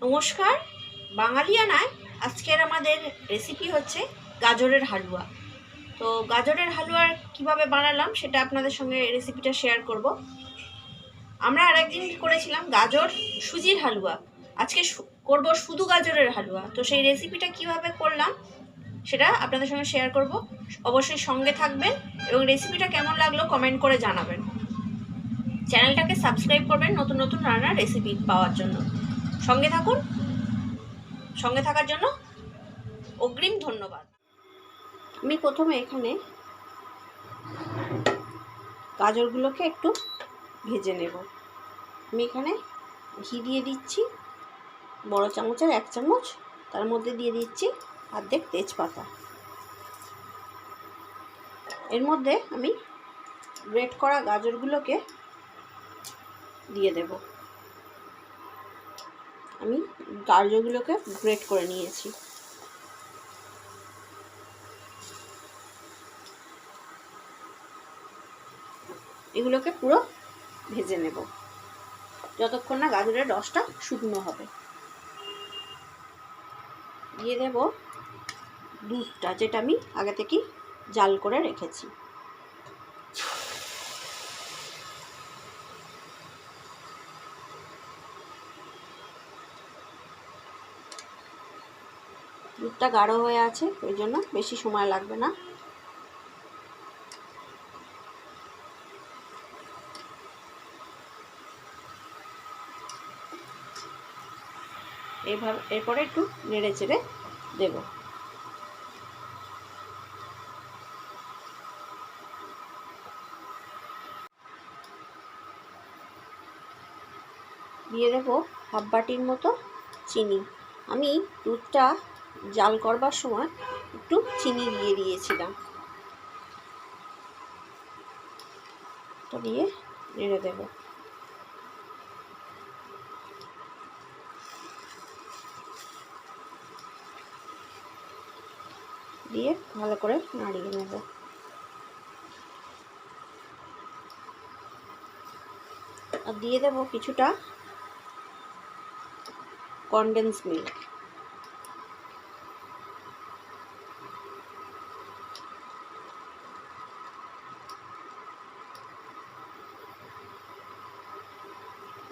নমস্কার। বাঙালিয়ানায় আজকের আমাদের রেসিপি হচ্ছে গাজরের হালুয়া। তো গাজরের হালুয়া কিভাবে বানালাম সেটা আপনাদের সঙ্গে রেসিপিটা শেয়ার করব। আমরা আরেকদিন করেছিলাম গাজর সুজির হালুয়া, আজকে করব শুধু গাজরের হালুয়া। তো সেই রেসিপিটা কিভাবে করলাম সেটা আপনাদের সঙ্গে শেয়ার করব। অবশ্যই সঙ্গে থাকবেন এবং রেসিপিটা কেমন লাগলো কমেন্ট করে জানাবেন। চ্যানেলটাকে সাবস্ক্রাইব করবেন নতুন নতুন রান্নার রেসিপি পাওয়ার জন্য। সঙ্গে থাকুন। সঙ্গে থাকার জন্য অগ্রিম ধন্যবাদ। আমি প্রথমে এখানে গাজরগুলোকে একটু ভেজে নেব। আমি এখানে ঘি দিয়ে দিচ্ছি বড় চামচের 1 চামচ, তার মধ্যে দিয়ে দিচ্ছি অর্ধেক তেজপাতা। এর মধ্যে আমি গ্রেট করা গাজরগুলোকে দিয়ে দেব। আমি গাজরগুলোকে গ্রেট করে নিয়েছি। এগুলোকে পুরো ভেজে নেব যতক্ষণ না গাজরের রসটা শুকনো হবে। দিয়ে দেব দুধটা, যেটা আমি আগে থেকেই জাল করে রেখেছি। দুধটা গাঢ় হয়ে আছে, ওই জন্য বেশি সময় লাগবে না। এইভাবে এরপরে একটু নেড়ে চেড়ে দেব। দিয়ে দেব হাফ বাটির মতো চিনি। আমি দুধটা জাল করবার সময় একটু চিনি দিয়ে দিয়েছিলাম। তো দিয়ে নেড়ে দেব। দিয়ে ভালো করে নাড়িয়ে নেব। আর দিয়ে দেব কিছুটা কনডেন্স মিল্ক।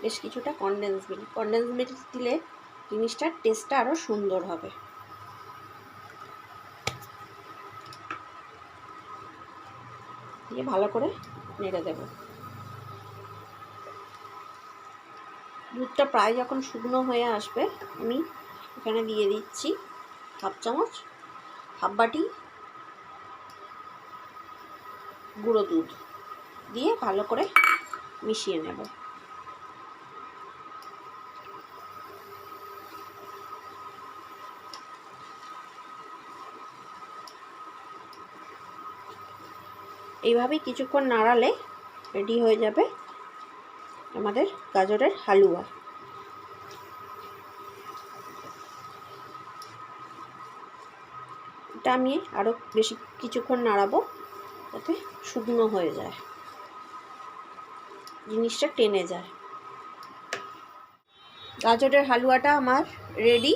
বেশ কিছুটা কনডেন্স মিল্ক দিলে জিনিসটার টেস্টটা আরও সুন্দর হবে। দিয়ে ভালো করে নেড়ে দেব। দুধটা প্রায় যখন শুকনো হয়ে আসবে, আমি এখানে দিয়ে দিচ্ছি হাফ বাটি গুঁড়ো দুধ। দিয়ে ভালো করে মিশিয়ে নেব। এইভাবেই কিছুক্ষণ নাড়ালে রেডি হয়ে যাবে আমাদের গাজরের হালুয়া। এটা আমি আরও বেশি কিছুক্ষণ নাড়াবো যাতে শুকনো হয়ে যায়, জিনিসটা টেনে যায়। গাজরের হালুয়াটা আমার রেডি।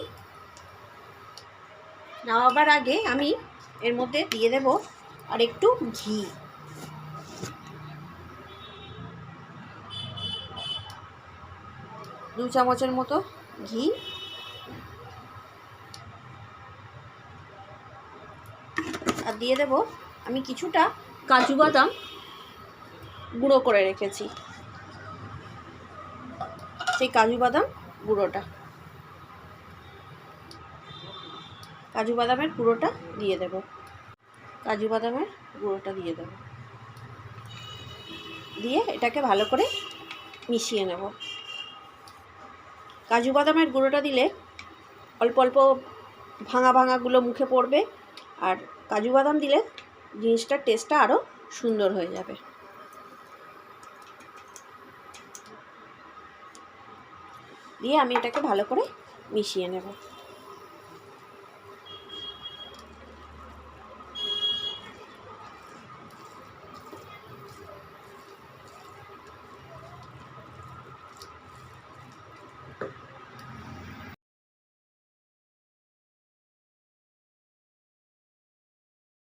নামাবার আগে আমি এর মধ্যে দিয়ে দেব আর একটু ঘি। দু চামচের মতো ঘি। আর দিয়ে দেব আমি কিছুটা কাজু বাদাম গুঁড়ো করে রেখেছি, সেই কাজু বাদাম গুঁড়োটা। কাজু বাদামের গুঁড়োটা দিয়ে দেব। দিয়ে এটাকে ভালো করে মিশিয়ে নেব। কাজু বাদামের গুঁড়োটা দিলে অল্প অল্প ভাঙাগুলো মুখে পড়বে, আর কাজু বাদাম দিলে জিনিসটার টেস্টটা আরও সুন্দর হয়ে যাবে। দিয়ে আমি এটাকে ভালো করে মিশিয়ে নেব।